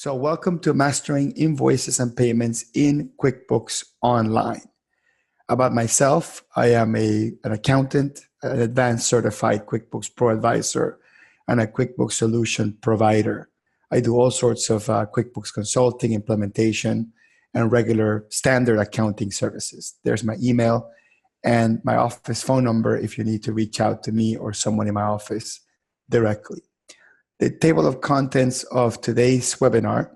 So welcome to Mastering Invoices and Payments in QuickBooks Online. About myself, I am an accountant, an advanced certified QuickBooks Pro advisor, and a QuickBooks solution provider. I do all sorts of QuickBooks consulting, implementation, and regular standard accounting services. There's my email and my office phone number if you need to reach out to me or someone in my office directly. The table of contents of today's webinar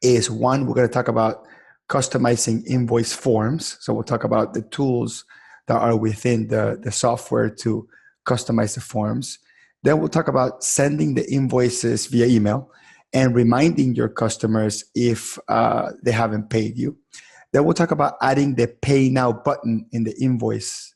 is one, we're going to talk about customizing invoice forms. So we'll talk about the tools that are within the software to customize the forms. Then we'll talk about sending the invoices via email and reminding your customers if they haven't paid you. Then we'll talk about adding the Pay Now button in the invoice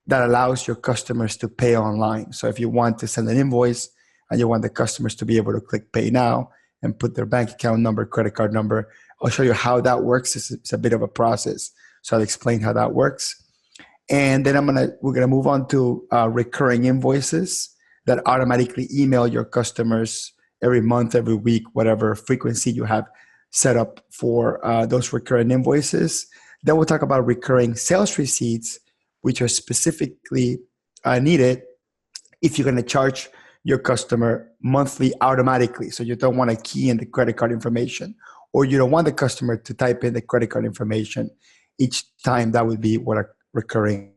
that allows your customers to pay online. So if you want to send an invoice and you want the customers to be able to click Pay Now and put their bank account number, credit card number, I'll show you how that works. It's a bit of a process, so I'll explain how that works. And then we're gonna move on to recurring invoices that automatically email your customers every month, every week, whatever frequency you have set up for those recurring invoices. Then we'll talk about recurring sales receipts, which are specifically needed if you're gonna charge your customer monthly automatically. So you don't want to key in the credit card information, or you don't want the customer to type in the credit card information each time. That would be what a recurring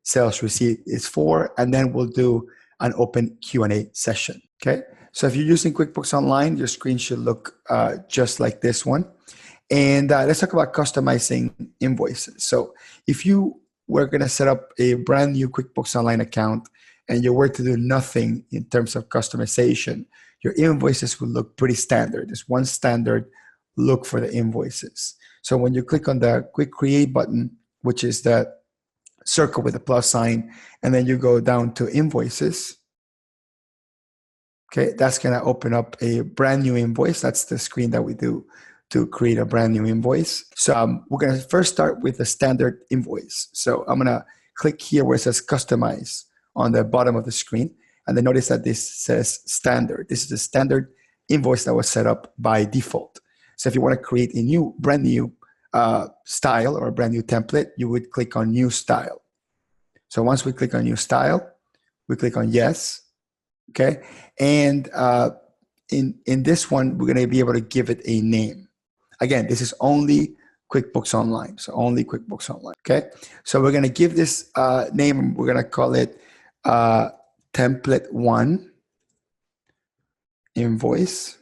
sales receipt is for. And then we'll do an open Q&A session. Okay. So if you're using QuickBooks Online, your screen should look just like this one. And let's talk about customizing invoices. So if you were going to set up a brand new QuickBooks Online account and you were to do nothing in terms of customization, your invoices will look pretty standard. There's one standard look for the invoices. So when you click on the Quick Create button, which is the circle with the plus sign, and then you go down to Invoices, okay, that's going to open up a brand new invoice. That's the screen that we do to create a brand new invoice. So we're going to first start with the standard invoice. So I'm going to click here where it says Customize on the bottom of the screen. And then notice that this says standard. This is the standard invoice that was set up by default. So if you want to create a brand new style or a brand new template, you would click on New Style. So once we click on New Style, we click on Yes. Okay. And in this one, we're going to be able to give it a name. Again, this is only QuickBooks Online. So only QuickBooks Online. Okay. So we're going to give this name. We're going to call it Template 1 Invoice.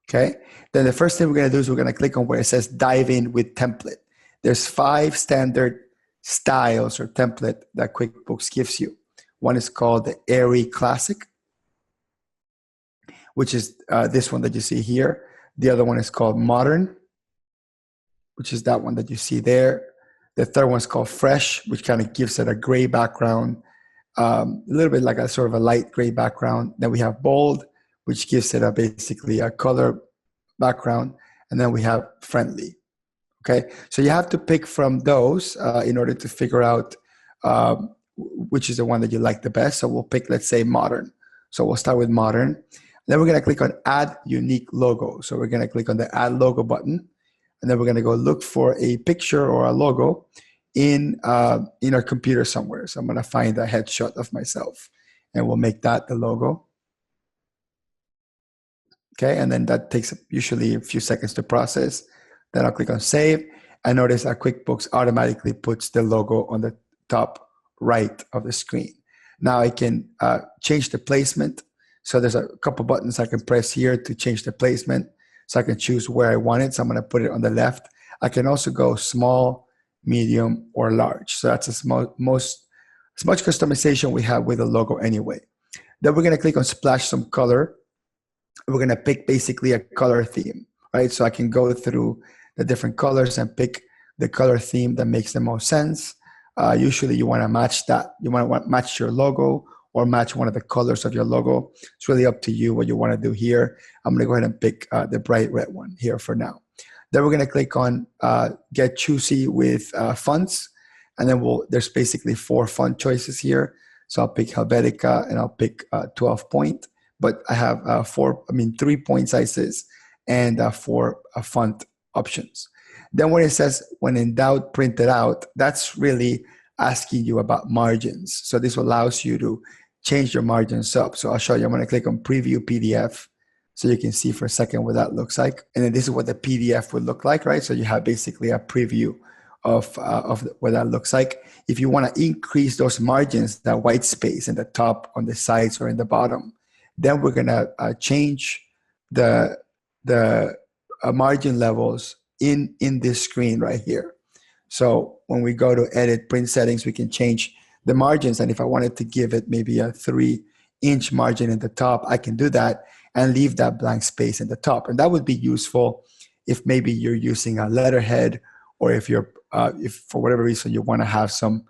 Okay. Then the first thing we're going to do is we're going to click on where it says Dive In with Template. There's 5 standard styles or template that QuickBooks gives you. One is called the Airy Classic, which is this one that you see here. The other one is called Modern, which is that one that you see there. The third one is called Fresh, which kind of gives it a gray background, a little bit like a sort of a light gray background. Then we have Bold, which gives it basically a color background. And then we have Friendly. Okay, so you have to pick from those in order to figure out which is the one that you like the best. So we'll pick, let's say, Modern. So we'll start with Modern. Then we're going to click on Add Unique Logo. So we're going to click on the Add Logo button. And then we're going to go look for a picture or a logo in our computer somewhere. So I'm going to find a headshot of myself, and we'll make that the logo. Okay, and then that takes usually a few seconds to process. Then I'll click on Save, and notice that QuickBooks automatically puts the logo on the top right of the screen. Now I can change the placement. So there's a couple buttons I can press here to change the placement. So I can choose where I want it. So I'm going to put it on the left. I can also go small, medium, or large. So that's as much customization we have with the logo anyway. Then we're going to click on Splash Some Color. We're going to pick basically a color theme, right? So I can go through the different colors and pick the color theme that makes the most sense. Usually you want to match that. You want to match your logo or match one of the colors of your logo. It's really up to you what you want to do here. I'm going to go ahead and pick the bright red one here for now. Then we're going to click on Get Choosy with Fonts. And then there's basically 4 font choices here. So I'll pick Helvetica and I'll pick 12 point. but I have 3 point sizes and 4 font options. Then when it says, when in doubt, print it out, that's really asking you about margins. So this allows you to change your margins up. So I'll show you. I'm going to click on preview PDF so you can see for a second what that looks like. And then this is what the PDF would look like, right? So you have basically a preview of what that looks like. If you want to increase those margins, that white space in the top, on the sides, or in the bottom, then we're going to change the margin levels in this screen right here. So when we go to edit print settings, we can change the margins. And if I wanted to give it maybe a 3-inch margin in the top, I can do that and leave that blank space in the top. And that would be useful if maybe you're using a letterhead, or if you're if for whatever reason you want to have some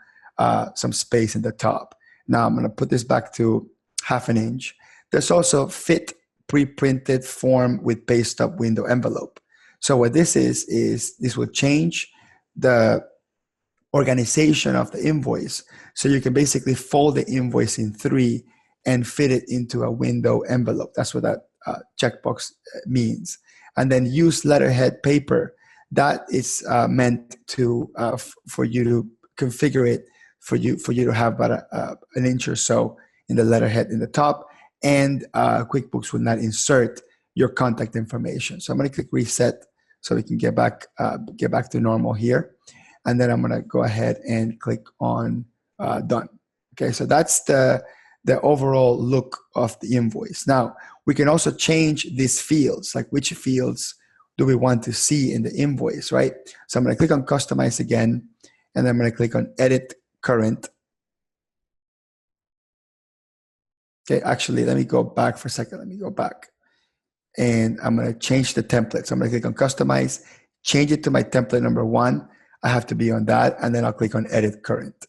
space in the top. Now I'm going to put this back to 1/2 inch. There's also fit pre-printed form with paste up window envelope. So what this is this will change the organization of the invoice. So you can basically fold the invoice in 3 and fit it into a window envelope. That's what that checkbox means. And then use letterhead paper. That is meant to for you to configure it for you to have about an inch or so in the letterhead in the top, and QuickBooks will not insert your contact information. So I'm going to click reset so we can get back to normal here, and then I'm going to go ahead and click on done. Okay, so that's the overall look of the invoice. Now we can also change these fields, like which fields do we want to see in the invoice, right? So I'm going to click on customize again, and then I'm going to click on edit current. Okay, actually, let me go back for a second. Let me go back. And I'm going to change the template. So I'm going to click on customize, change it to my template number 1. I have to be on that. And then I'll click on edit current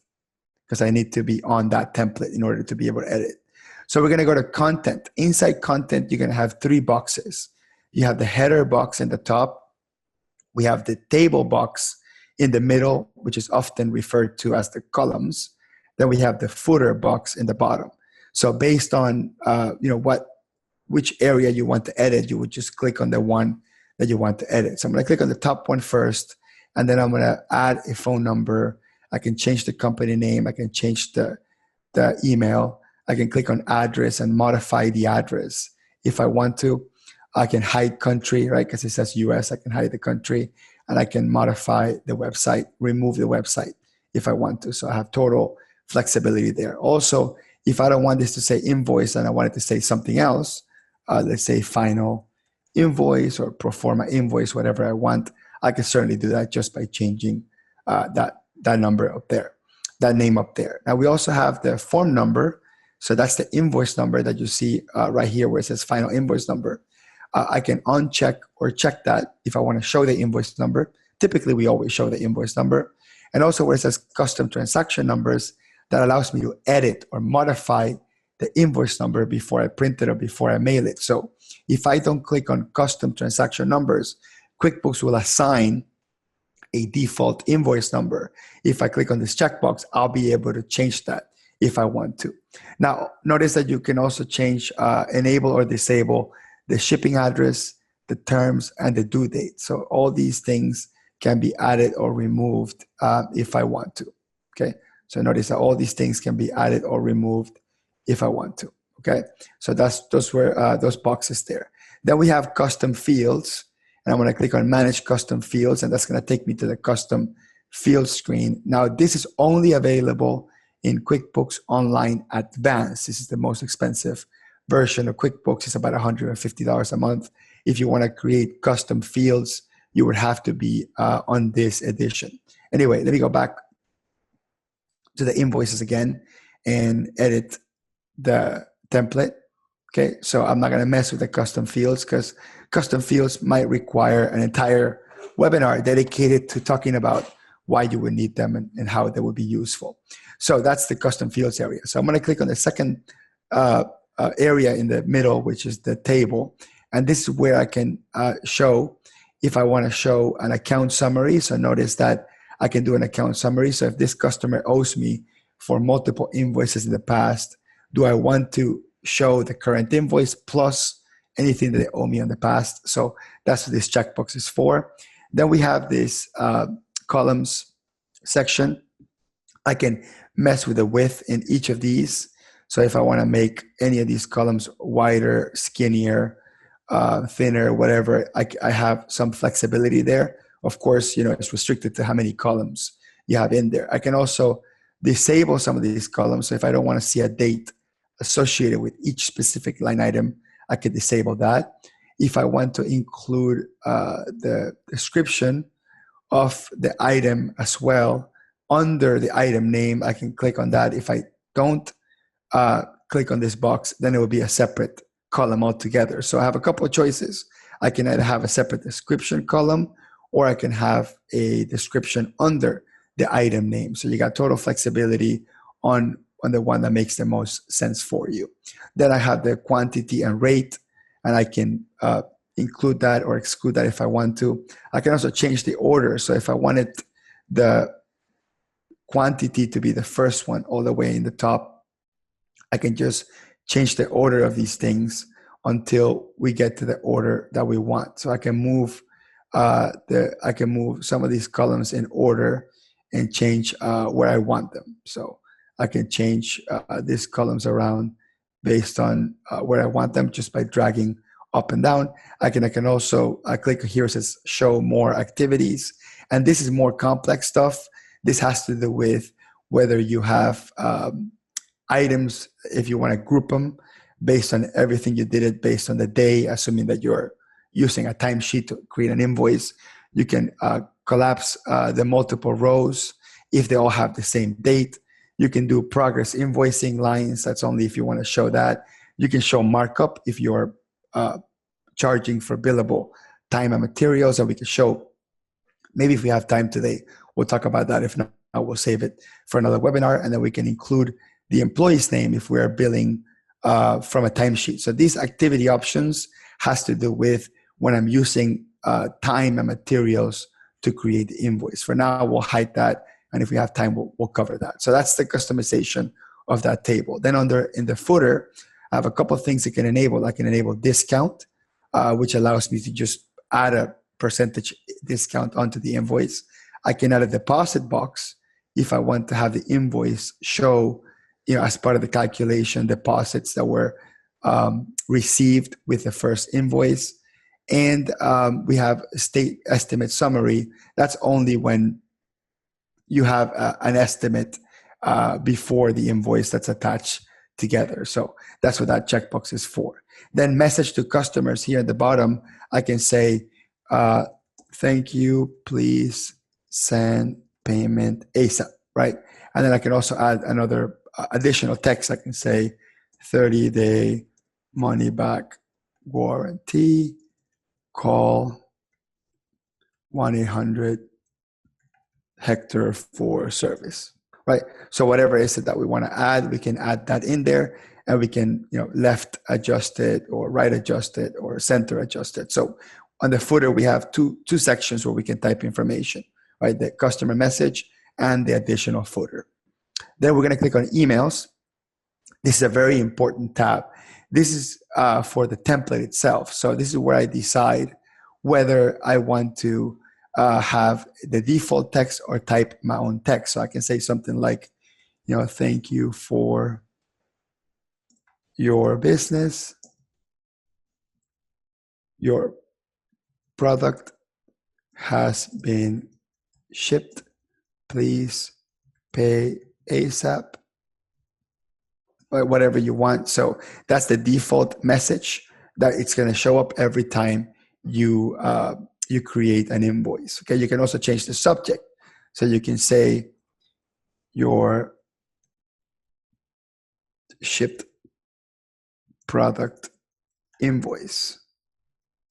because I need to be on that template in order to be able to edit. So we're going to go to content. Inside content, you're going to have 3 boxes. You have the header box in the top. We have the table box in the middle, which is often referred to as the columns. Then we have the footer box in the bottom. So based on which area you want to edit, you would just click on the one that you want to edit. So I'm going to click on the top one first, and then I'm going to add a phone number. I can change the company name. I can change the email. I can click on address and modify the address if I want to. I can hide country, right? Because it says US, I can hide the country, and I can modify the website, remove the website if I want to. So I have total flexibility there. Also, if I don't want this to say invoice and I want it to say something else, let's say final invoice or pro forma invoice, whatever I want, I can certainly do that just by changing that number up there, that name up there. Now we also have the form number. So that's the invoice number that you see right here where it says final invoice number. I can uncheck or check that if I want to show the invoice number. Typically, we always show the invoice number. And also where it says custom transaction numbers, that allows me to edit or modify the invoice number before I print it or before I mail it. So if I don't click on custom transaction numbers, QuickBooks will assign a default invoice number. If I click on this checkbox, I'll be able to change that if I want to. Now, notice that you can also change, enable or disable the shipping address, the terms, and the due date. So all these things can be added or removed if I want to, okay? So notice that all these things can be added or removed if I want to, okay? So those were those boxes there. Then we have custom fields, and I'm gonna click on manage custom fields, and that's gonna take me to the custom field screen. Now, this is only available in QuickBooks Online Advanced. This is the most expensive version of QuickBooks. It's about $150 a month. If you want to create custom fields, you would have to be on this edition. Anyway, let me go back to the invoices again and edit the template. Okay, so I'm not going to mess with the custom fields because custom fields might require an entire webinar dedicated to talking about why you would need them and how they would be useful. So that's the custom fields area. So I'm going to click on the second area in the middle, which is the table. And this is where I can show, if I want to show an account summary. So notice that I can do an account summary. So if this customer owes me for multiple invoices in the past, do I want to show the current invoice plus anything that they owe me in the past. So that's what this checkbox is for. Then we have this columns section. I can mess with the width in each of these. So if I want to make any of these columns wider, skinnier, thinner, whatever, I have some flexibility there. Of course, it's restricted to how many columns you have in there. I can also disable some of these columns. So if I don't want to see a date associated with each specific line item, I can disable that. If I want to include the description of the item as well under the item name, I can click on that. If I don't click on this box, then it will be a separate column altogether. So I have a couple of choices. I can either have a separate description column, or I can have a description under the item name. So you got total flexibility on the one that makes the most sense for you. Then I have the quantity and rate, and I can include that or exclude that if I want to. I can also change the order. So if I wanted the quantity to be the first one all the way in the top, I can just change the order of these things until we get to the order that we want. So I can move some of these columns in order and change where I want them. So I can change these columns around based on where I want them just by dragging up and down. I can also click here. It says show more activities, and this is more complex stuff. This has to do with whether you have items, if you want to group them based on everything you did it based on the day, assuming that you're using a timesheet to create an invoice. You can collapse the multiple rows if they all have the same date. You can do progress invoicing lines. That's only if you want to show that. You can show markup if you're charging for billable time and materials, and we can show, maybe if we have time today, we'll talk about that. If not, we'll save it for another webinar, and then we can include the employee's name if we're billing from a timesheet. So these activity options has to do with when I'm using time and materials to create the invoice. For now, we'll hide that, and if we have time, we'll cover that. So that's the customization of that table. Then in the footer, I have a couple of things I can enable. I can enable discount, which allows me to just add a percentage discount onto the invoice. I can add a deposit box if I want to have the invoice show, as part of the calculation, deposits that were received with the first invoice. And we have state estimate summary. That's only when you have an estimate before the invoice that's attached together. So that's what that checkbox is for. Then message to customers here at the bottom, I can say, thank you, please send payment ASAP, right? And then I can also add another additional text. I can say 30-day money back guarantee, call 1-800-Hector for service, right? So whatever is it that we want to add, we can add that in there, and we can, left adjust it or right adjust it or center adjust it. So on the footer, we have two sections where we can type information, right? The customer message and the additional footer. Then we're going to click on emails. This is a very important tab. This is for the template itself. So this is where I decide whether I want to have the default text or type my own text. So I can say something like, thank you for your business. Your product has been shipped. Please pay ASAP. Whatever you want. So that's the default message that it's going to show up every time you create an invoice. Okay, you can also change the subject. So you can say your shipped product invoice.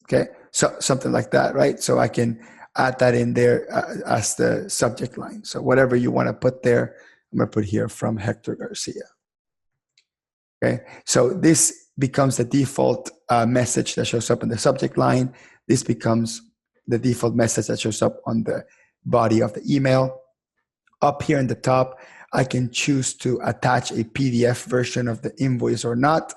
Okay, so something like that, right? So I can add that in there as the subject line. So whatever you want to put there, I'm going to put here from Hector Garcia. Okay, so this becomes the default message that shows up in the subject line. This becomes the default message that shows up on the body of the email. Up here in the top, I can choose to attach a PDF version of the invoice or not.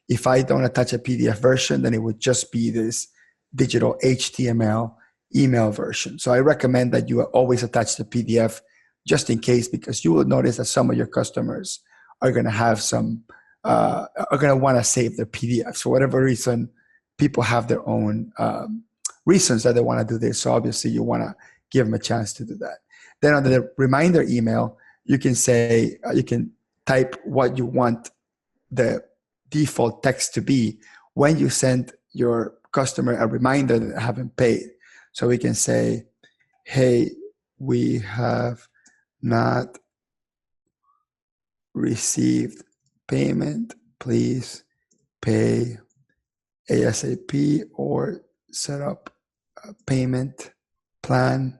If I don't attach a PDF version, then it would just be this digital HTML email version. So I recommend that you always attach the PDF just in case, because you will notice that some of your customers are going to have some, are going to want to save their PDFs. For whatever reason, people have their own reasons that they want to do this. So obviously you want to give them a chance to do that. Then on the reminder email, you can say, you can type what you want the default text to be when you send your customer a reminder that they haven't paid. So we can say, hey, we have not received payment. Please pay ASAP or set up a payment plan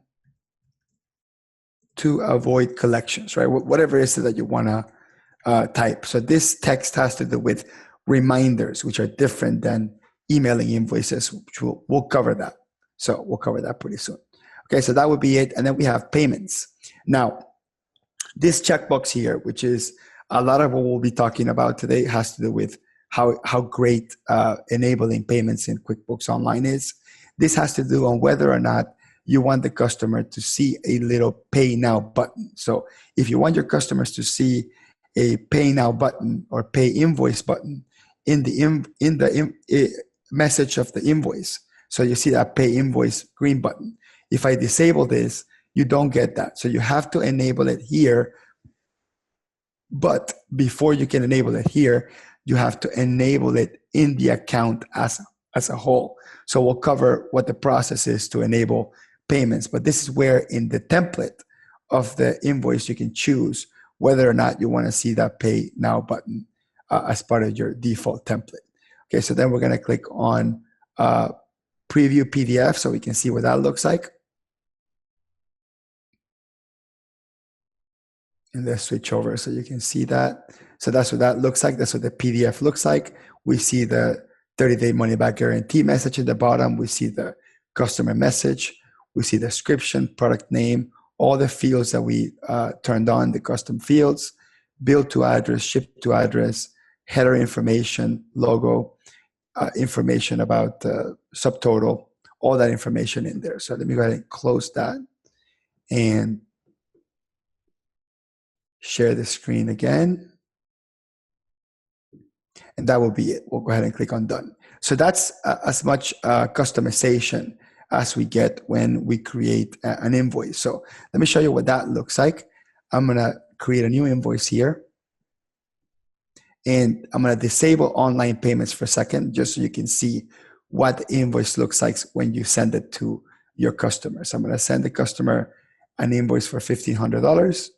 to avoid collections, right? Whatever it is that you want to type. So this text has to do with reminders, which are different than emailing invoices, which we'll cover that. So we'll cover that pretty soon. Okay, so that would be it. And then we have payments. Now, this checkbox here, which is a lot of what we'll be talking about today, has to do with how great enabling payments in QuickBooks Online is. This has to do on whether or not you want the customer to see a little pay now button. So if you want your customers to see a pay now button or pay invoice button in the message of the invoice, so you see that pay invoice green button. If I disable this, you don't get that. So you have to enable it here. But before you can enable it here, you have to enable it in the account as a whole. So we'll cover what the process is to enable payments. But this is where in the template of the invoice, you can choose whether or not you want to see that pay now button as part of your default template. Okay, so then we're going to click on preview PDF so we can see what that looks like. And let's switch over so you can see that. So that's what that looks like. That's what the PDF looks like. We see the 30-day money-back guarantee message at the bottom. We see the customer message. We see the description, product name, all the fields that we turned on, the custom fields, bill to address, ship to address, header information, logo, information about the subtotal, all that information in there. So let me go ahead and close that and share the screen again. And that will be it. We'll go ahead and click on done. So that's as much customization as we get when we create an invoice. So let me show you what that looks like. I'm going to create a new invoice here. And I'm going to disable online payments for a second, just so you can see what the invoice looks like when you send it to your customer. So I'm going to send the customer an invoice for $1,500.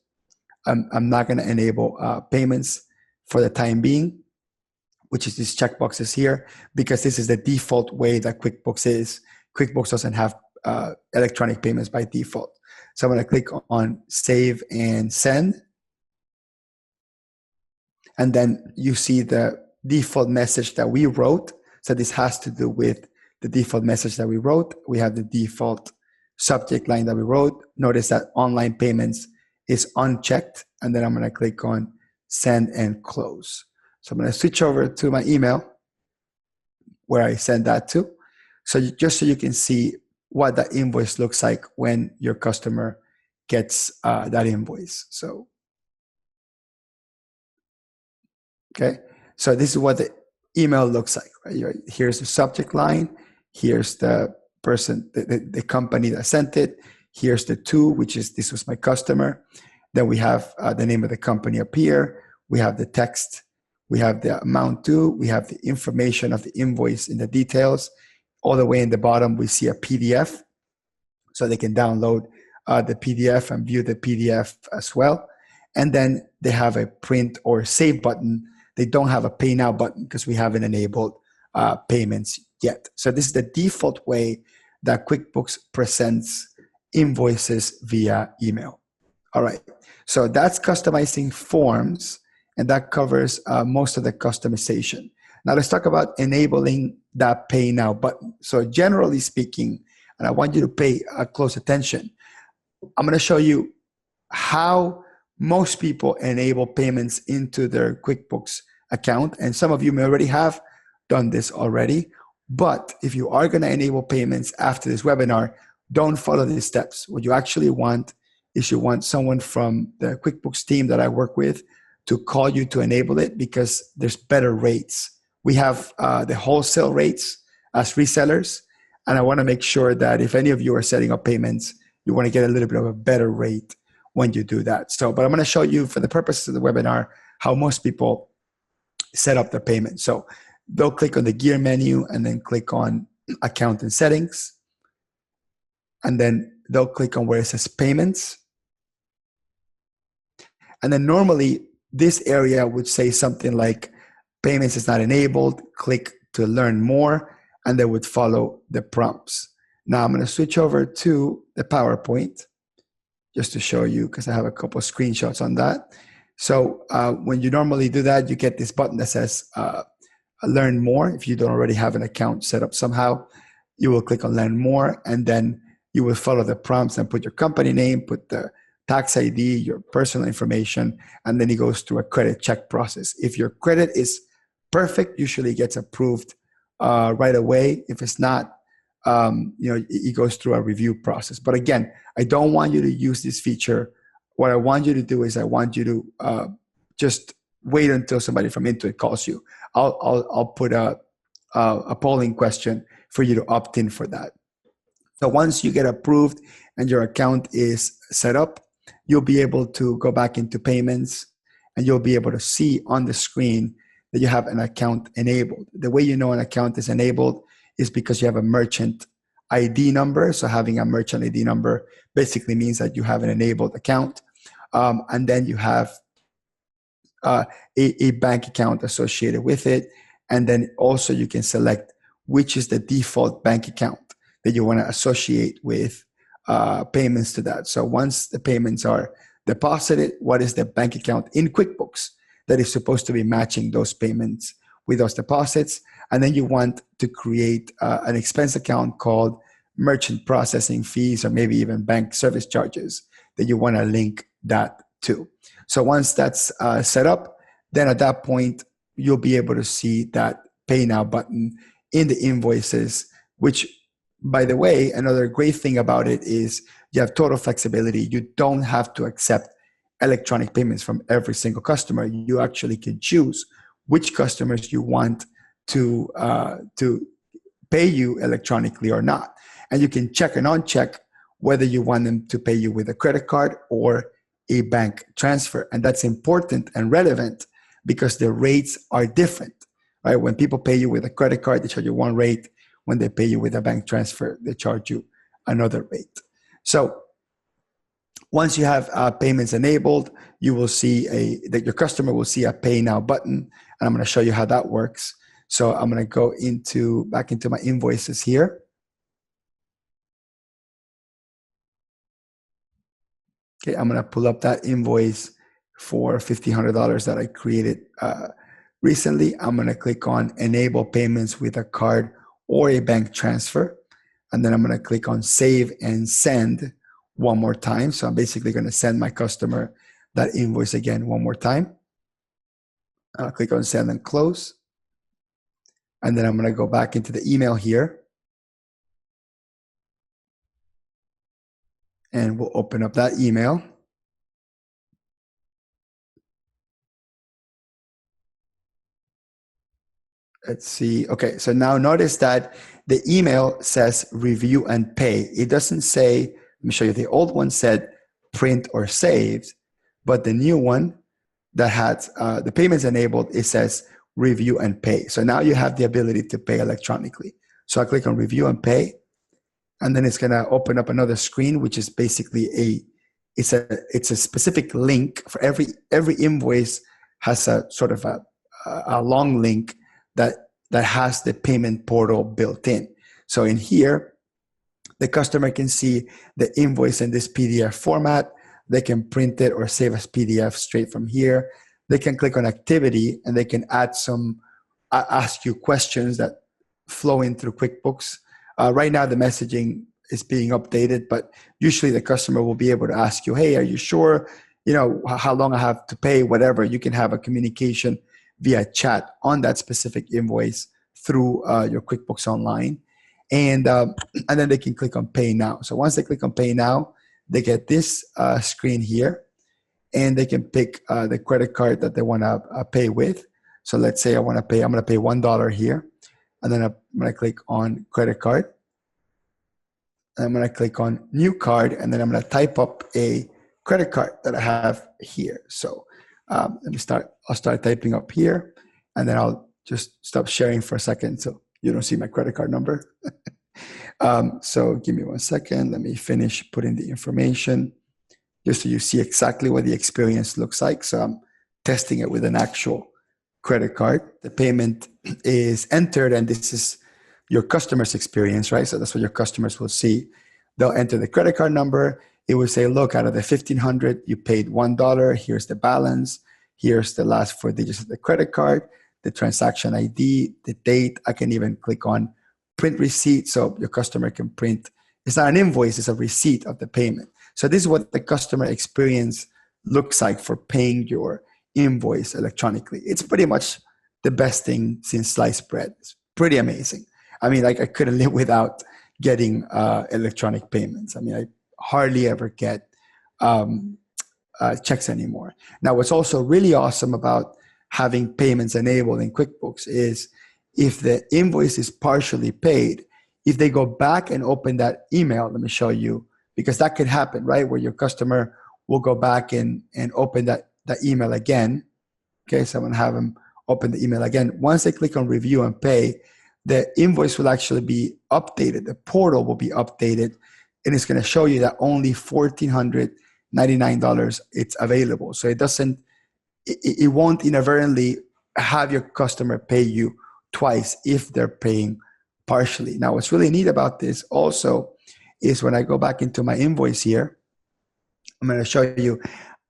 I'm not going to enable payments for the time being, which is these checkboxes here, because this is the default way that QuickBooks is. QuickBooks doesn't have electronic payments by default. So I'm going to click on Save and Send. And then you see the default message that we wrote. So this has to do with the default message that we wrote. We have the default subject line that we wrote. Notice that online payments is unchecked. And then I'm going to click on Send and Close. So I'm going to switch over to my email where I send that to. So just so you can see what that invoice looks like when your customer gets that invoice. So, okay. So this is what the email looks like, right? Here's the subject line. Here's the person, the company that sent it. Here's the to, which is, this was my customer. Then we have the name of the company up here. We have the text. We have the amount due. We have the information of the invoice in the details. All the way in the bottom, we see a PDF. So they can download the PDF and view the PDF as well. And then they have a print or save button. They don't have a pay now button because we haven't enabled payments yet. So this is the default way that QuickBooks presents invoices via email. All right. So that's customizing forms, and that covers most of the customization. Now let's talk about enabling that pay now button. So generally speaking, and I want you to pay close attention, I'm going to show you how most people enable payments into their QuickBooks account. And some of you may already have done this already. But if you are going to enable payments after this webinar, don't follow these steps. What you actually want is you want someone from the QuickBooks team that I work with to call you to enable it, because there's better rates. We have the wholesale rates as resellers, and I want to make sure that if any of you are setting up payments, you want to get a little bit of a better rate when you do that. But I'm going to show you, for the purposes of the webinar, how most people set up their payment. So they'll click on the gear menu and then click on account and settings. And then they'll click on where it says payments. And then normally this area would say something like payments is not enabled, click to learn more, and they would follow the prompts. Now I'm going to switch over to the PowerPoint just to show you, because I have a couple of screenshots on that. So when you normally do that, you get this button that says learn more. If you don't already have an account set up somehow, you will click on learn more, and then you will follow the prompts and put your company name, put the tax ID, your personal information, and then it goes through a credit check process. If your credit is perfect, usually it gets approved right away. If it's not, it goes through a review process. But again, I don't want you to use this feature. What I want you to do is I want you to just wait until somebody from Intuit calls you. I'll put a polling question for you to opt in for that. So once you get approved and your account is set up, you'll be able to go back into payments, and you'll be able to see on the screen that you have an account enabled. The way you know an account is enabled is because you have a merchant ID number. So having a merchant ID number basically means that you have an enabled account. And then you have a bank account associated with it. And then also you can select which is the default bank account that you want to associate with payments to that. So once the payments are deposited, what is the bank account in QuickBooks that is supposed to be matching those payments with those deposits? And then you want to create an expense account called merchant processing fees, or maybe even bank service charges, that you want to link that to. So once that's set up, then at that point, you'll be able to see that Pay Now button in the invoices, which, by the way, another great thing about it is you have total flexibility. You don't have to accept electronic payments from every single customer. You actually can choose which customers you want to pay you electronically or not. And you can check and uncheck whether you want them to pay you with a credit card or a bank transfer. And that's important and relevant because the rates are different, right? When people pay you with a credit card, they charge you one rate. When they pay you with a bank transfer, they charge you another rate. So once you have payments enabled, you will see that your customer will see a Pay Now button, and I'm going to show you how that works. So I'm going to go back into my invoices here. Okay, I'm going to pull up that invoice for $1,500 that I created recently. I'm going to click on Enable Payments with a Card or a Bank Transfer. And then I'm going to click on Save and Send one more time. So I'm basically going to send my customer that invoice again one more time. I'll click on Send and Close. And then I'm going to go back into the email here. And we'll open up that email. Let's see. Okay, so now notice that the email says review and pay. It doesn't say, let me show you, the old one said print or saved, but the new one that had the payments enabled, it says review and pay. So now you have the ability to pay electronically. So I click on review and pay, and then it's gonna open up another screen, which is basically it's a specific link for every invoice has a sort of a long link that has the payment portal built in. So in here, the customer can see the invoice in this PDF format. They can print it or save as PDF straight from here. They can click on activity and they can add ask you questions that flow in through QuickBooks. Right now, the messaging is being updated, but usually the customer will be able to ask you, hey, are you sure, how long I have to pay, whatever. You can have a communication via chat on that specific invoice through your QuickBooks Online. And then they can click on Pay Now. So once they click on Pay Now, they get this screen here, and they can pick the credit card that they want to pay with. So let's say I'm going to pay $1 here, and then I'm going to click on Credit Card. I'm going to click on New Card, and then I'm going to type up a credit card that I have here. So I'll start typing up here, and then I'll just stop sharing for a second so you don't see my credit card number. So give me 1 second. Let me finish putting the information just so you see exactly what the experience looks like. So I'm testing it with an actual credit card. The payment is entered, and this is your customer's experience, right? So that's what your customers will see. They'll enter the credit card number. It will say, look, out of the $1,500, you paid $1. Here's the balance. Here's the last 4 digits of the credit card, the transaction ID, the date. I can even click on print receipt so your customer can print. It's not an invoice, it's a receipt of the payment. So this is what the customer experience looks like for paying your invoice electronically. It's pretty much the best thing since sliced bread. It's pretty amazing. I mean, like I couldn't live without getting electronic payments. I mean, I hardly ever get checks anymore. Now, what's also really awesome about having payments enabled in QuickBooks is if the invoice is partially paid, if they go back and open that email, let me show you, because that could happen, right? Where your customer will go back and open that email again. Okay, so I'm gonna have them open the email again. Once they click on review and pay, the invoice will actually be updated. The portal will be updated, and it's gonna show you that only $1,499 it's available. So it won't inadvertently have your customer pay you twice if they're paying partially. Now, what's really neat about this also is when I go back into my invoice here, I'm going to show you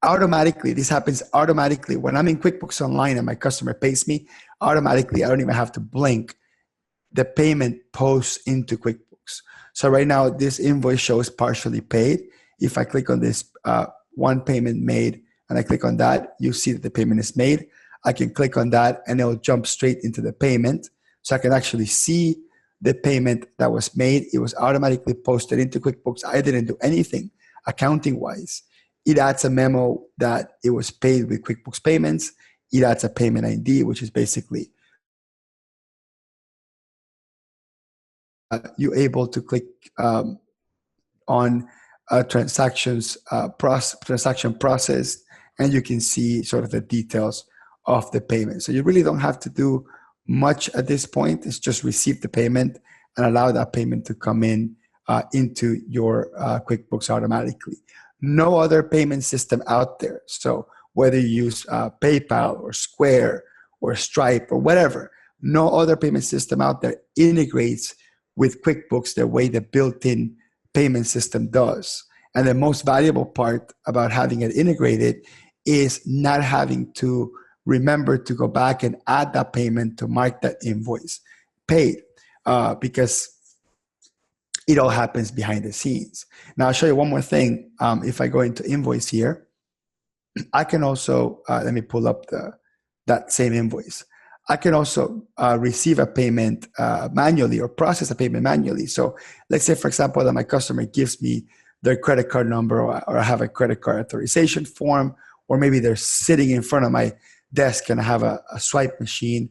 automatically. This happens automatically when I'm in QuickBooks Online and my customer pays me automatically. I don't even have to blink. The payment posts into QuickBooks. So right now, this invoice shows partially paid. If I click on this one payment made and I click on that, you see that the payment is made. I can click on that and it'll jump straight into the payment. So I can actually see the payment that was made. It was automatically posted into QuickBooks. I didn't do anything accounting-wise. It adds a memo that it was paid with QuickBooks Payments. It adds a payment ID, which is basically you're able to click on transaction process, and you can see sort of the details of the payment. So you really don't have to do much at this point. It's just receive the payment and allow that payment to come in into your QuickBooks automatically. No other payment system out there. So whether you use PayPal or Square or Stripe or whatever, no other payment system out there integrates with QuickBooks the way the built-in payment system does. And the most valuable part about having it integrated is not having to remember to go back and add that payment to mark that invoice paid, because it all happens behind the scenes. Now I'll show you one more thing. If I go into invoice here, I can also, let me pull up that same invoice. I can also receive a payment manually or process a payment manually. So let's say, for example, that my customer gives me their credit card number, or I have a credit card authorization form, or maybe they're sitting in front of my desk and I have a swipe machine,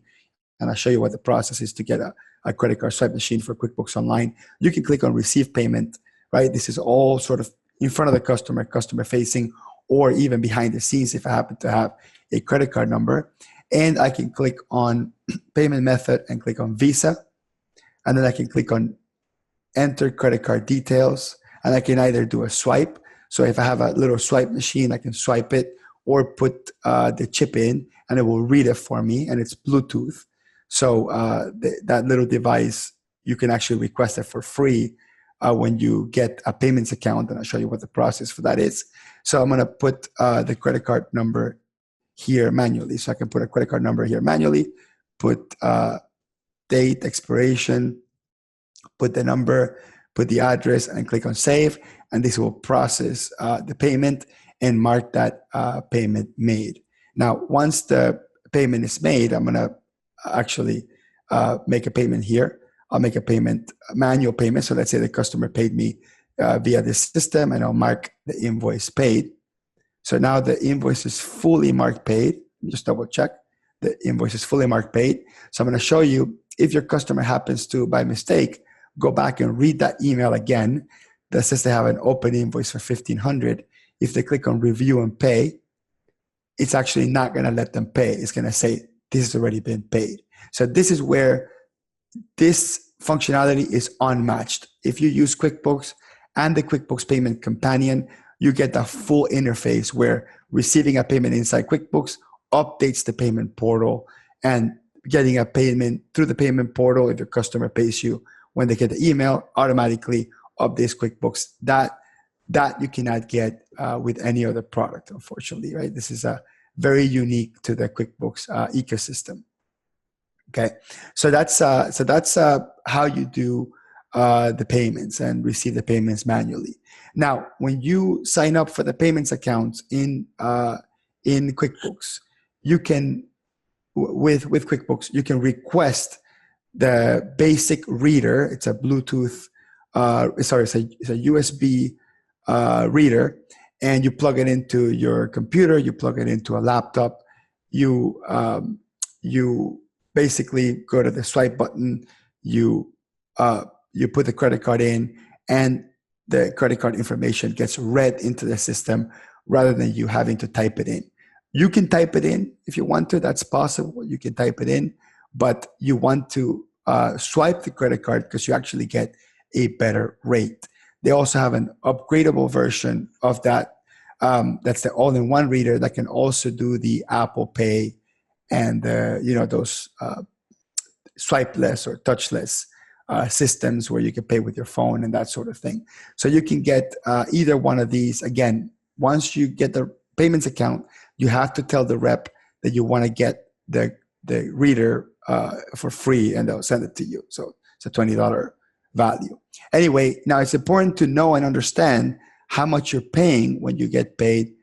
and I'll show you what the process is to get a credit card swipe machine for QuickBooks Online. You can click on receive payment, right? This is all sort of in front of the customer facing, or even behind the scenes if I happen to have a credit card number. And I can click on payment method and click on Visa. And then I can click on enter credit card details. And I can either do a swipe. So if I have a little swipe machine, I can swipe it or put the chip in and it will read it for me, and it's Bluetooth. So that little device, you can actually request it for free when you get a payments account, and I'll show you what the process for that is. So I'm gonna put the credit card number here manually. So I can put a credit card number here manually, put date, expiration, put the number, put the address, and click on save, and this will process the payment and mark that payment made. Now, once the payment is made, I'm going to actually make a payment here. I'll make a payment, a manual payment. So let's say the customer paid me via this system, and I'll mark the invoice paid. So now the invoice is fully marked paid. Let me just double check. The invoice is fully marked paid. So I'm going to show you, if your customer happens to, by mistake, go back and read that email again that says they have an open invoice for $1,500. If they click on review and pay, it's actually not going to let them pay. It's going to say, this has already been paid. So this is where this functionality is unmatched. If you use QuickBooks and the QuickBooks Payment Companion, you get the full interface where receiving a payment inside QuickBooks updates the payment portal, and getting a payment through the payment portal, if your customer pays you when they get the email, automatically updates QuickBooks. That you cannot get with any other product, unfortunately, right? This is very unique to the QuickBooks ecosystem. Okay, so that's how you do the payments and receive the payments manually. Now, when you sign up for the payments accounts in QuickBooks, you can with QuickBooks you can request the basic reader. It's a Bluetooth, it's a USB reader, and you plug it into your computer. You plug it into a laptop. You basically go to the swipe button, you put the credit card in, and the credit card information gets read into the system rather than you having to type it in. You can type it in if you want to, that's possible. You can type it in, but you want to swipe the credit card because you actually get a better rate. They also have an upgradable version of that. That's the all-in-one reader that can also do the Apple Pay and those swipeless or touchless systems where you can pay with your phone and that sort of thing. So you can get either one of these. Again, once you get the payments account, you have to tell the rep that you want to get the reader for free, and they'll send it to you. So it's a $20 value. Anyway, now it's important to know and understand how much you're paying when you get paid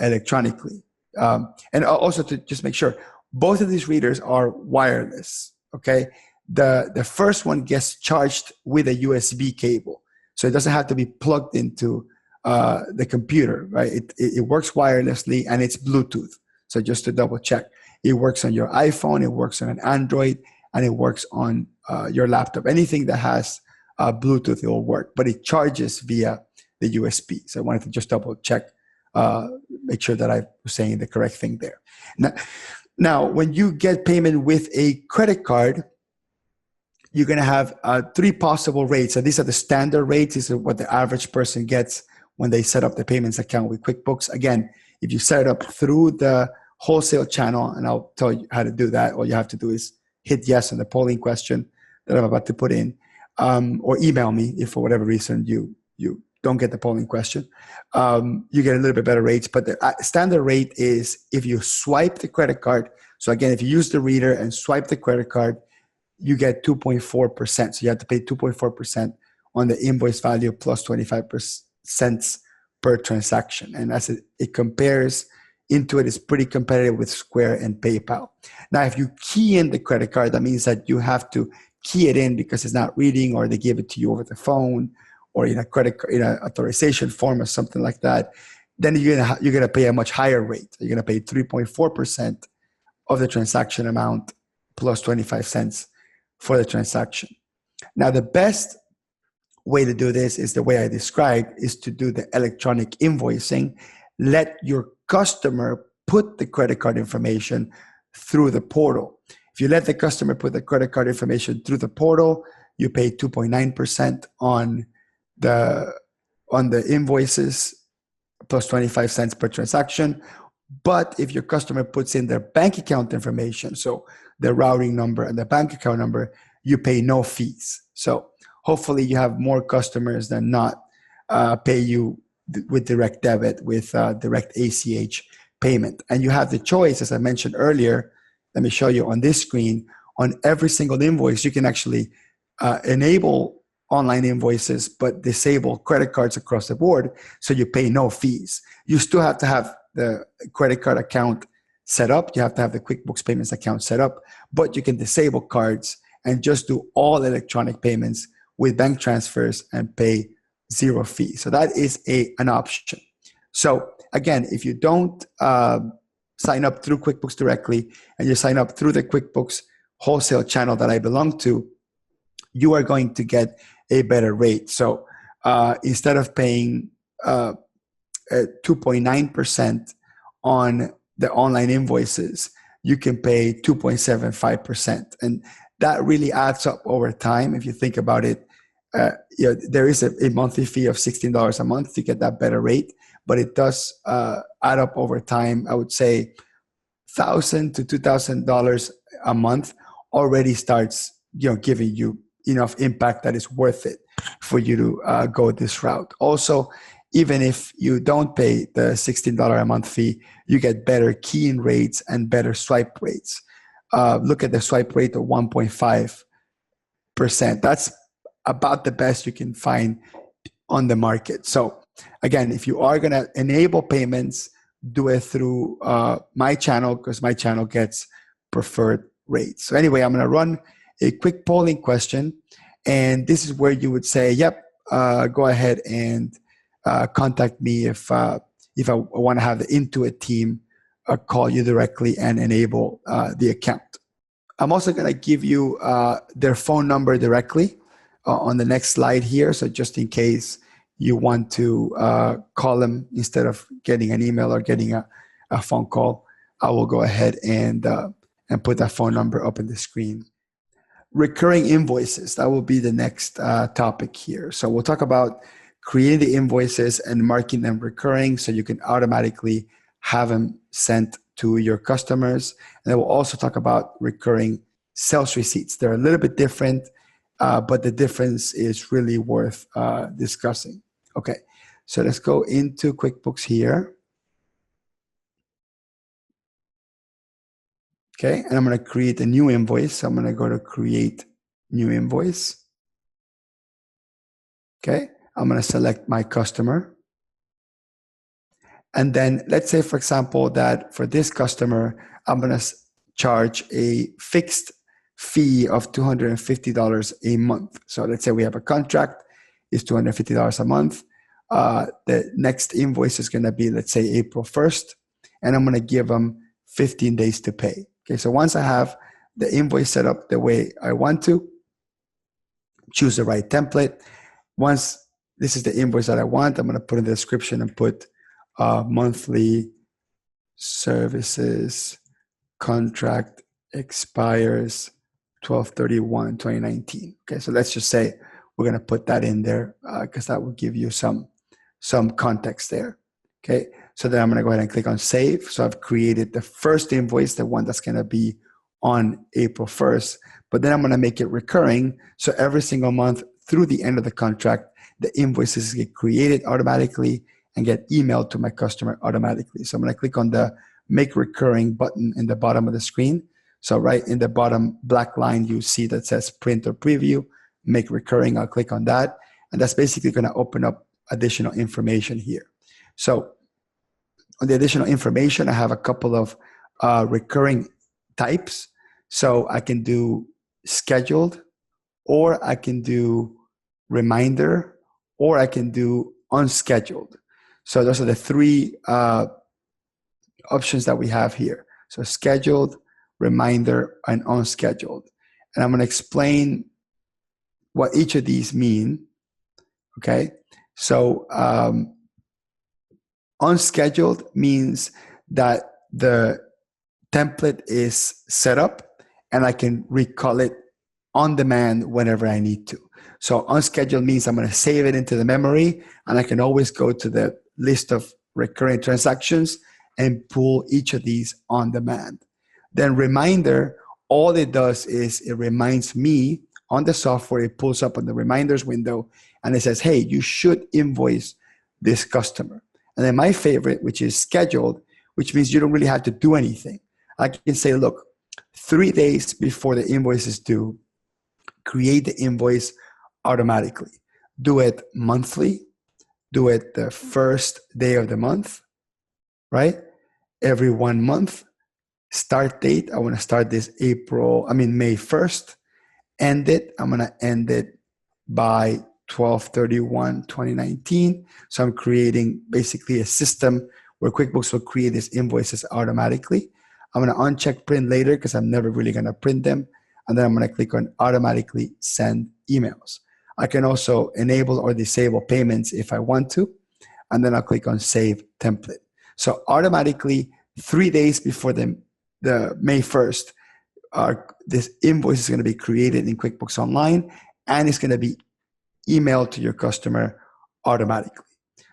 electronically. And also to just make sure, both of these readers are wireless, okay? The first one gets charged with a USB cable. So it doesn't have to be plugged into the computer, right? It works wirelessly, and it's Bluetooth. So just to double check, it works on your iPhone, it works on an Android, and it works on your laptop. Anything that has Bluetooth, it will work, but it charges via the USB. So I wanted to just double check, make sure that I was saying the correct thing there. Now, when you get payment with a credit card, you're going to have 3 possible rates. And these are the standard rates. These are what the average person gets when they set up the payments account with QuickBooks. Again, if you set it up through the wholesale channel, and I'll tell you how to do that, all you have to do is hit yes on the polling question that I'm about to put in, or email me if for whatever reason you don't get the polling question. You get a little bit better rates, but the standard rate is if you swipe the credit card. So again, if you use the reader and swipe the credit card, you get 2.4%. So you have to pay 2.4% on the invoice value plus 25 cents per transaction. And as it compares into it's pretty competitive with Square and PayPal. Now, if you key in the credit card, that means that you have to key it in because it's not reading, or they give it to you over the phone, or in a credit card, in an authorization form or something like that. Then you're gonna pay a much higher rate. You're gonna pay 3.4% of the transaction amount plus 25 cents for the transaction. Now, the best way to do this is the way I described, is to do the electronic invoicing. Let your customer put the credit card information through the portal. If you let the customer put the credit card information through the portal, you pay 2.9% on the invoices plus 25 cents per transaction. But if your customer puts in their bank account information, so the routing number and the bank account number, you pay no fees. So hopefully you have more customers than not pay you with direct debit, with direct ACH payment. And you have the choice, as I mentioned earlier. Let me show you on this screen. On every single invoice, you can actually enable online invoices, but disable credit cards across the board, so you pay no fees. You still have to have the credit card account set up. You have to have the QuickBooks Payments account set up, but you can disable cards and just do all electronic payments with bank transfers and pay zero fee. So that is an option. So again, if you don't sign up through QuickBooks directly and you sign up through the QuickBooks wholesale channel that I belong to, you are going to get a better rate. So instead of paying 2.9% on the online invoices, you can pay 2.75%. And that really adds up over time. If you think about it, there is a monthly fee of $16 a month to get that better rate, but it does add up over time. I would say $1,000 to $2,000 a month already starts, giving you enough impact that is worth it for you to go this route. Also, even if you don't pay the $16 a month fee, you get better key-in rates and better swipe rates. Look at the swipe rate of 1.5%. That's about the best you can find on the market. So again, if you are going to enable payments, do it through my channel, because my channel gets preferred rates. So anyway, I'm going to run a quick polling question, and this is where you would say, yep, go ahead and contact me if I want to have the Intuit team call you directly and enable the account. I'm also going to give you their phone number directly on the next slide here. So just in case you want to call them instead of getting an email or getting a phone call, I will go ahead and put that phone number up on the screen. Recurring invoices, that will be the next topic here. So we'll talk about creating the invoices and marking them recurring so you can automatically have them sent to your customers. And then we'll also talk about recurring sales receipts. They're a little bit different, but the difference is really worth discussing. Okay, so let's go into QuickBooks here. Okay, and I'm going to create a new invoice. So I'm going to go to create new invoice. Okay, I'm going to select my customer. And then let's say, for example, that for this customer, I'm going to charge a fixed fee of $250 a month. So let's say we have a contract, it's $250 a month. The next invoice is going to be, let's say, April 1st, and I'm going to give them 15 days to pay. Okay, so once I have the invoice set up the way I want to, choose the right template. Once this is the invoice that I want, I'm going to put in the description and put monthly services contract expires 12/31/2019. Okay, so let's just say we're going to put that in there because that will give you some context there. Okay, so then I'm going to go ahead and click on save. So I've created the first invoice, the one that's going to be on April 1st, but then I'm going to make it recurring. So every single month through the end of the contract, the invoices get created automatically and get emailed to my customer automatically. So I'm going to click on the make recurring button in the bottom of the screen. So right in the bottom black line, you see that says print or preview, make recurring. I'll click on that. And that's basically going to open up additional information here. So on the additional information, I have a couple of recurring types. So I can do scheduled, or I can do reminder, or I can do unscheduled. So those are the three options that we have here. So scheduled, reminder, and unscheduled. And I'm going to explain what each of these mean. Okay. So unscheduled means that the template is set up and I can recall it on demand whenever I need to. So unscheduled means I'm going to save it into the memory and I can always go to the list of recurring transactions and pull each of these on demand. Then reminder, all it does is it reminds me on the software, it pulls up on the reminders window and it says, hey, you should invoice this customer. And then my favorite, which is scheduled, which means you don't really have to do anything. I can say, look, 3 days before the invoice is due, create the invoice automatically. Do it monthly. Do it the first day of the month, right? Every 1 month. Start date, I want to start this May 1st. End it, I'm going to end it by 12/31/2019. So I'm creating basically a system where QuickBooks will create these invoices automatically. I'm going to uncheck print later because I'm never really going to print them. And then I'm going to click on automatically send emails. I can also enable or disable payments if I want to. And then I'll click on save template. So automatically 3 days before the May 1st, this invoice is going to be created in QuickBooks Online, and it's going to be emailed to your customer automatically.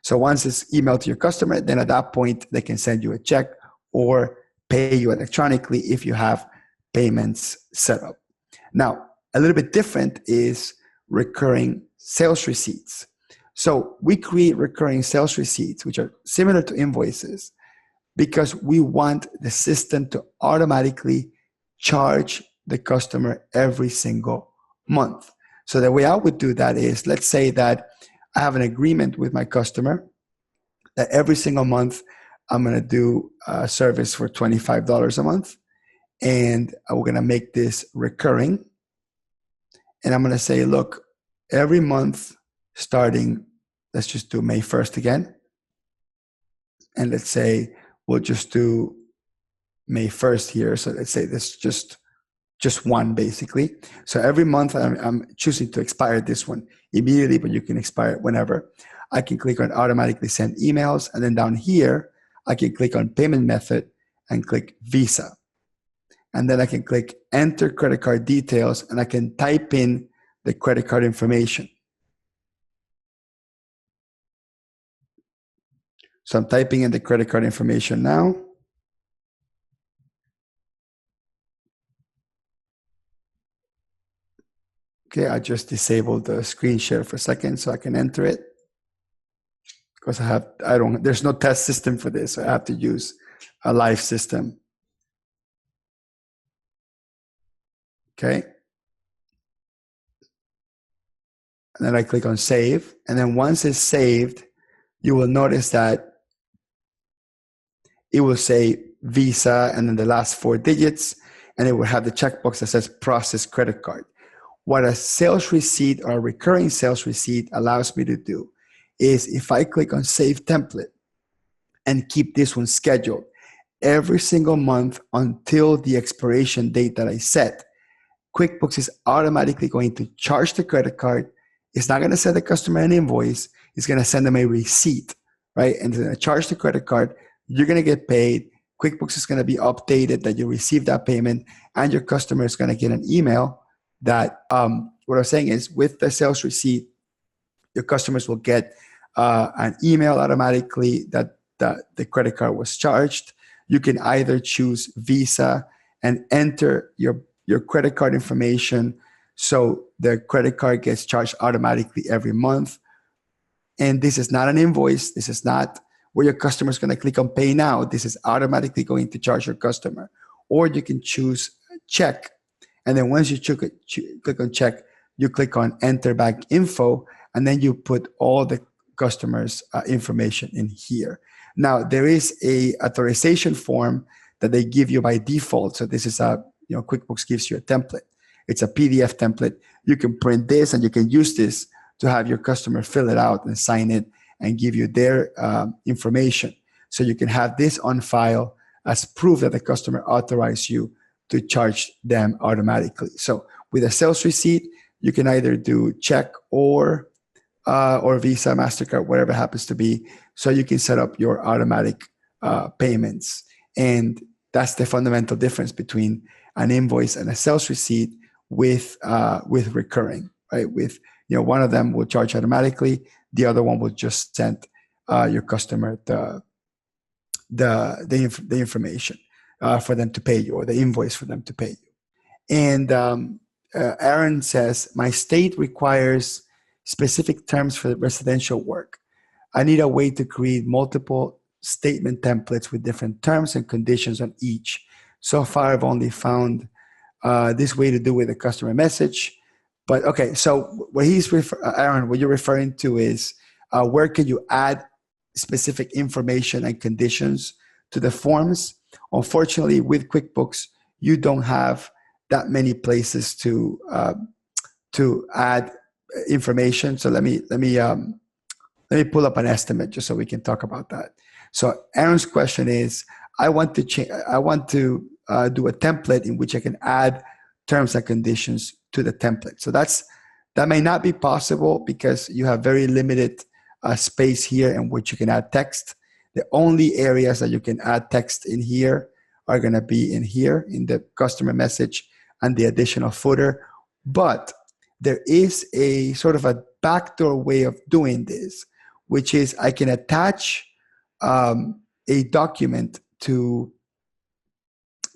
So once it's emailed to your customer, then at that point, they can send you a check or pay you electronically if you have payments set up. Now, a little bit different is recurring sales receipts. So we create recurring sales receipts, which are similar to invoices, because we want the system to automatically charge the customer every single month. So the way I would do that is, let's say that I have an agreement with my customer that every single month I'm going to do a service for $25 a month, and we're going to make this recurring. And I'm going to say, look, every month starting, let's just do May 1st again. And let's say we'll just do May 1st here. So let's say this just one basically. So every month I'm choosing to expire this one immediately, but you can expire it whenever. I can click on automatically send emails. And then down here, I can click on payment method and click Visa. And then I can click enter credit card details, and I can type in the credit card information. So I'm typing in the credit card information now. Okay, I just disabled the screen share for a second so I can enter it. Because there's no test system for this. So I have to use a live system. Okay. And then I click on save. And then once it's saved, you will notice that it will say Visa and then the last 4 digits, and it will have the checkbox that says process credit card. What a sales receipt or a recurring sales receipt allows me to do is, if I click on save template and keep this one scheduled every single month until the expiration date that I set, QuickBooks is automatically going to charge the credit card. It's not going to send the customer an invoice. It's going to send them a receipt, right? And it's going to charge the credit card. You're going to get paid. QuickBooks is going to be updated that you received that payment, and your customer is going to get an email that what I'm saying is, with the sales receipt, your customers will get an email automatically that the credit card was charged. You can either choose Visa and enter your credit card information so the credit card gets charged automatically every month. And this is not an invoice. This is not where your customer is going to click on pay now. This is automatically going to charge your customer. Or you can choose check. And then once you click on check, you click on enter bank info, and then you put all the customer's information in here. Now, there is a authorization form that they give you by default. So this is QuickBooks gives you a template. It's a PDF template. You can print this and you can use this to have your customer fill it out and sign it and give you their information. So you can have this on file as proof that the customer authorized you to charge them automatically. So with a sales receipt, you can either do check or Visa, MasterCard, whatever it happens to be. So you can set up your automatic payments. And that's the fundamental difference between an invoice and a sales receipt with recurring, right? With, one of them will charge automatically. The other one will just send your customer the information for them to pay you, or the invoice for them to pay you. And Aaron says, my state requires specific terms for residential work. I need a way to create multiple statement templates with different terms and conditions on each. So far, I've only found this way to do with a customer message. But okay, so what Aaron, what you're referring to is where can you add specific information and conditions to the forms? Unfortunately, with QuickBooks, you don't have that many places to add information. So let me pull up an estimate just so we can talk about that. So Aaron's question is, I want to do a template in which I can add terms and conditions to the template. So that may not be possible because you have very limited space here in which you can add text. The only areas that you can add text in here are going to be in here in the customer message and the additional footer. But there is a sort of a backdoor way of doing this, which is I can attach a document to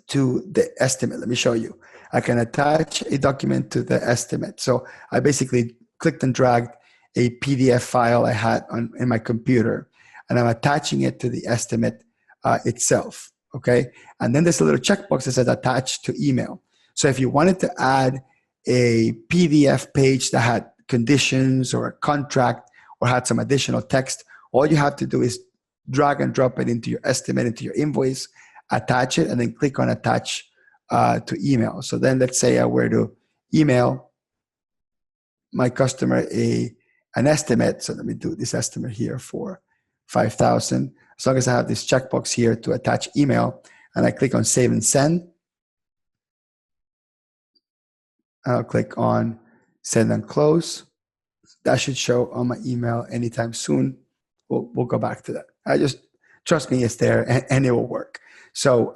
the estimate. Let me show you. I can attach a document to the estimate. So I basically clicked and dragged a PDF file I had in my computer, and I'm attaching it to the estimate itself, okay? And then there's a little checkbox that says attach to email. So if you wanted to add a PDF page that had conditions or a contract or had some additional text, all you have to do is drag and drop it into your estimate, into your invoice, attach it, and then click on attach to email. So then let's say I were to email my customer an estimate. So let me do this estimate here for 5,000. As long as I have this checkbox here to attach email, and I click on save and send, I'll click on send and close. That should show on my email anytime soon. We'll go back to that. I just trust me, it's there and it will work. So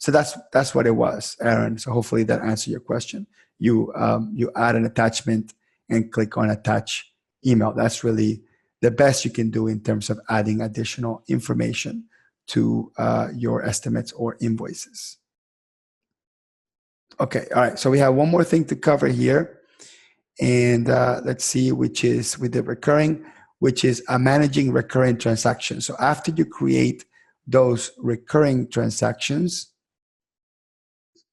that's what it was, Aaron. So hopefully that answered your question. You add an attachment and click on attach email. That's really the best you can do in terms of adding additional information to your estimates or invoices. Okay, all right. So we have one more thing to cover here. And let's see, which is with the recurring, which is managing recurring transactions. So after you create those recurring transactions,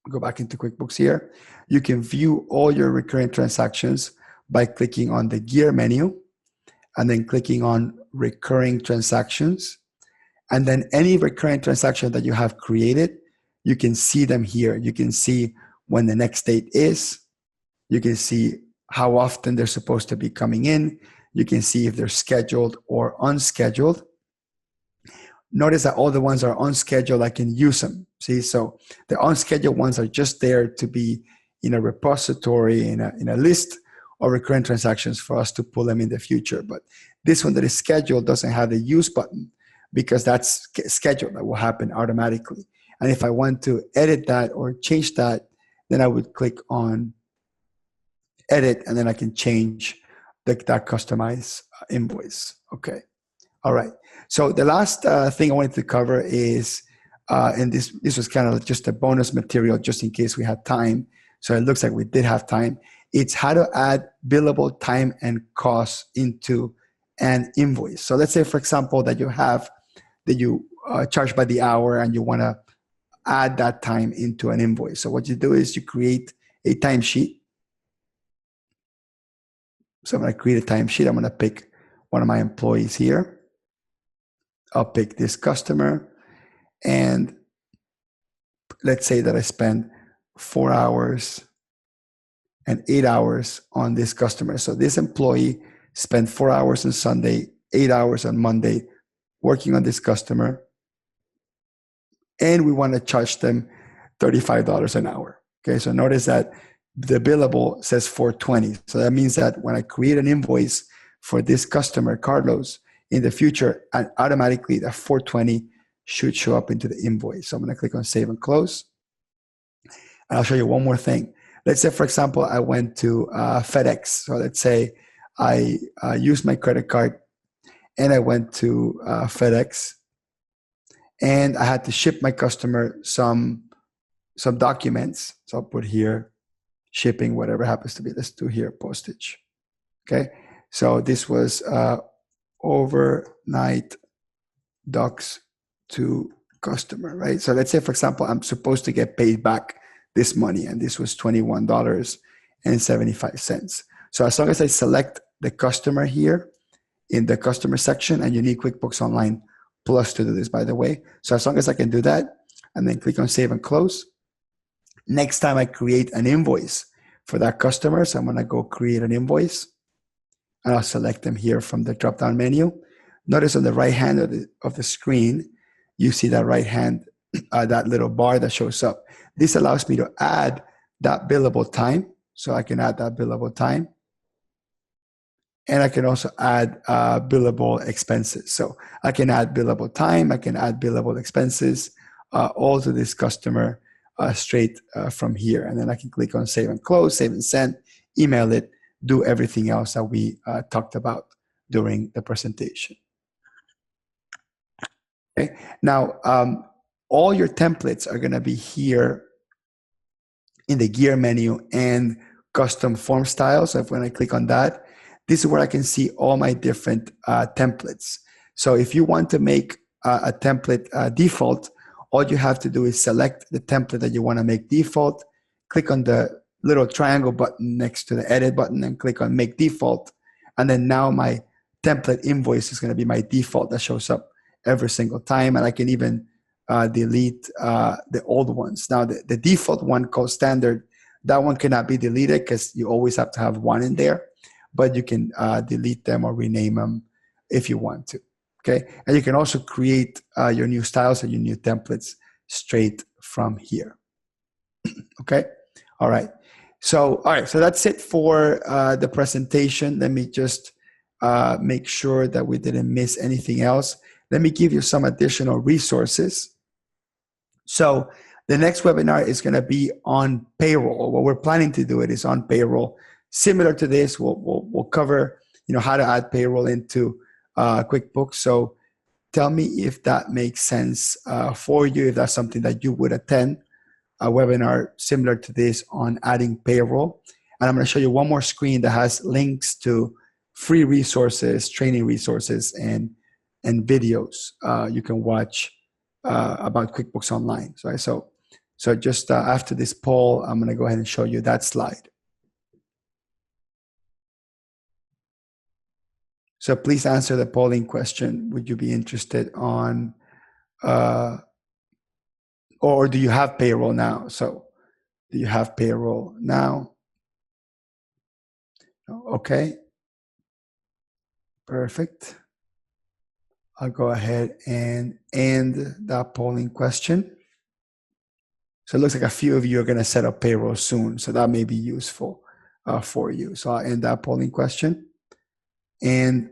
go back into QuickBooks here, you can view all your recurring transactions by clicking on the gear menu and then clicking on recurring transactions. And then any recurring transaction that you have created, you can see them here. You can see when the next date is. You can see how often they're supposed to be coming in. You can see if they're scheduled or unscheduled. Notice that all the ones that are unscheduled, I can use them. See, so the unscheduled ones are just there to be in a repository, in a list of recurrent transactions for us to pull them in the future. But this one that is scheduled doesn't have the use button because that's scheduled. That will happen automatically. And if I want to edit that or change that, then I would click on edit, and then I can change that customized invoice. Okay. All right. So the last thing I wanted to cover is, and this was kind of just a bonus material just in case we had time. So it looks like we did have time. It's how to add billable time and costs into an invoice. So let's say, for example, that you charge by the hour and you want to add that time into an invoice. So what you do is you create a timesheet. So I'm going to create a timesheet. I'm going to pick one of my employees here. I'll pick this customer, and let's say that I spend 4 hours and 8 hours on this customer. So this employee spent 4 hours on Sunday, 8 hours on Monday working on this customer, and we want to charge them $35 an hour. Okay, so notice that the billable says $420. So that means that when I create an invoice for this customer, Carlos, in the future, and automatically that $420 should show up into the invoice. So I'm going to click on save and close. And I'll show you one more thing. Let's say, for example, I went to FedEx. So let's say I used my credit card and I went to FedEx, and I had to ship my customer some documents. So I'll put here shipping, whatever happens to be. Let's do here postage. Okay. So this was overnight docs to customer, right? So let's say, for example, I'm supposed to get paid back this money, and this was $21.75. So as long as I select the customer here in the customer section, and you need QuickBooks Online Plus to do this, by the way. So as long as I can do that, and then click on Save and Close. Next time I create an invoice for that customer, so I'm going to go create an invoice, and I'll select them here from the drop-down menu. Notice on the right hand of the screen, you see that right hand, that little bar that shows up. This allows me to add that billable time. So I can add that billable time. And I can also add billable expenses. So I can add billable time, I can add billable expenses, all to this customer straight from here. And then I can click on Save and Close, Save and Send, email it, do everything else that we talked about during the presentation. Okay. Now, all your templates are going to be here in the gear menu and custom form styles. So when I click on that, this is where I can see all my different templates. So if you want to make a template default, all you have to do is select the template that you want to make default, click on the little triangle button next to the edit button and click on make default. And then now my template invoice is going to be my default that shows up every single time. And I can even delete the old ones. Now the default one called standard, that one cannot be deleted because you always have to have one in there, but you can delete them or rename them if you want to. Okay, and you can also create your new styles and your new templates straight from here. Okay, all right. So that's it for the presentation. Let me just make sure that we didn't miss anything else. Let me give you some additional resources. So the next webinar is going to be on payroll. What we're planning to do it is on payroll. Similar to this, we'll cover how to add payroll into QuickBooks. So tell me if that makes sense for you, if that's something that you would attend, a webinar similar to this on adding payroll. And I'm going to show you one more screen that has links to free resources, training resources, and videos you can watch about QuickBooks Online. So just after this poll, I'm going to go ahead and show you that slide. So please answer the polling question. Would you be interested on, or do you have payroll now? So do you have payroll now? Okay, perfect. I'll go ahead and end that polling question. So it looks like a few of you are going to set up payroll soon. So that may be useful for you. So I'll end that polling question and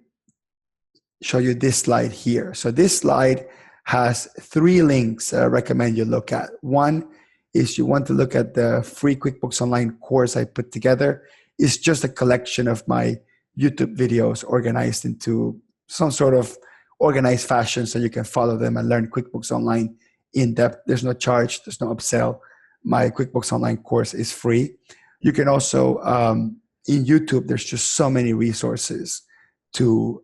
show you this slide here. So this slide has 3 links that I recommend you look at. One is you want to look at the free QuickBooks Online course I put together. It's just a collection of my YouTube videos organized into some sort of organized fashion so you can follow them and learn QuickBooks Online in depth. There's no charge, there's no upsell. My QuickBooks Online course is free. You can also, in YouTube, there's just so many resources to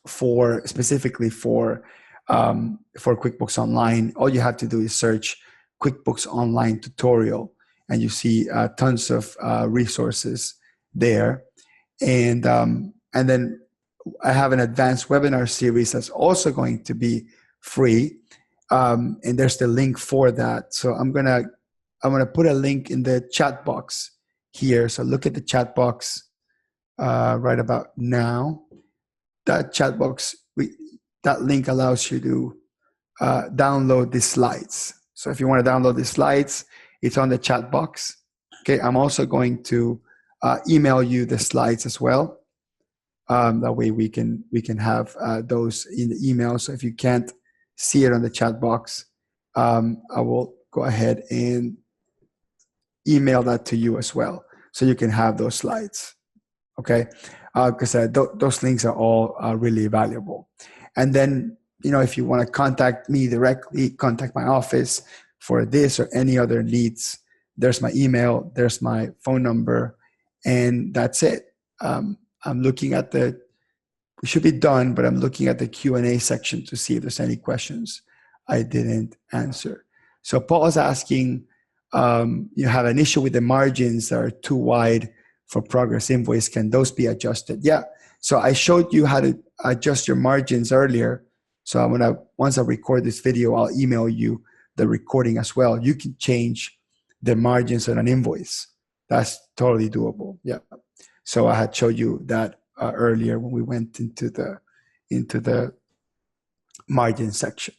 specifically for QuickBooks Online. All you have to do is search QuickBooks Online tutorial, and you see tons of resources there. And then I have an advanced webinar series that's also going to be free, and there's the link for that. So I'm gonna put a link in the chat box here. So look at the chat box right about now. That chat box, that link allows you to download the slides. So if you want to download the slides, it's on the chat box. Okay, I'm also going to email you the slides as well. That way we can have those in the email. So if you can't see it on the chat box, I will go ahead and email that to you as well, so you can have those slides. Okay, because those links are all really valuable. And then if you want to contact me directly, contact my office for this or any other needs. There's my email, there's my phone number, and that's it. I'm looking at we should be done, but I'm looking at the Q&A section to see if there's any questions I didn't answer. So Paul is asking, you have an issue with the margins that are too wide for Progress Invoice. Can those be adjusted? Yeah. So I showed you how to adjust your margins earlier So I'm gonna, once I record this video, I'll email you the recording as well. You can change the margins on an invoice. That's totally doable. Yeah. So I had showed you that earlier when we went into the margin section.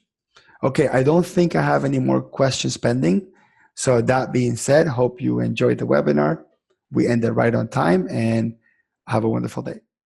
Okay, I don't think I have any more questions pending. So that being said, hope you enjoyed the webinar. We ended right on time, and have a wonderful day.